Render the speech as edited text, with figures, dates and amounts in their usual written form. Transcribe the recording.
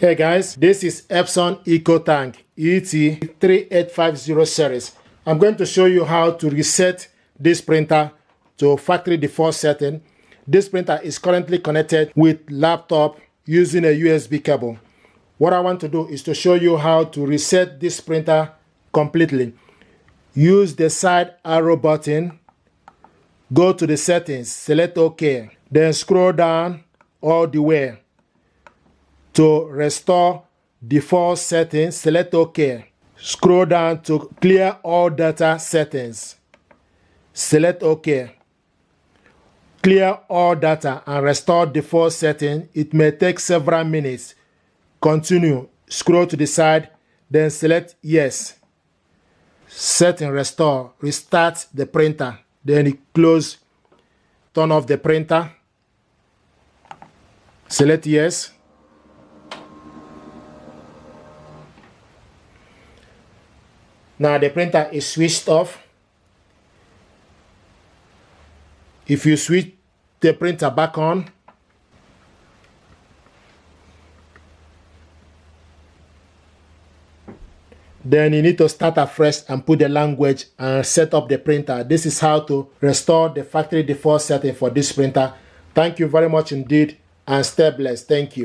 Hey guys, this is Epson EcoTank ET-3850 series. I'm going to show you how to reset this printer to factory default setting. This printer is currently connected with laptop using a USB cable. What I want to do is to show you how to reset this printer completely. Use the side arrow button, go to the settings, select OK, then scroll down all the way. To restore default settings, select OK. Scroll down to clear all data settings. Select OK. Clear all data and restore default setting. It may take several minutes. Continue. Scroll to the side, then select Yes. Setting restore. Restart the printer. Then close. Turn off the printer. Select Yes. Now the printer is switched off. If you switch the printer back on, then you need to start afresh and put the language and set up the printer. This is how to restore the factory default setting for this printer. Thank you very much indeed and stay blessed. Thank you.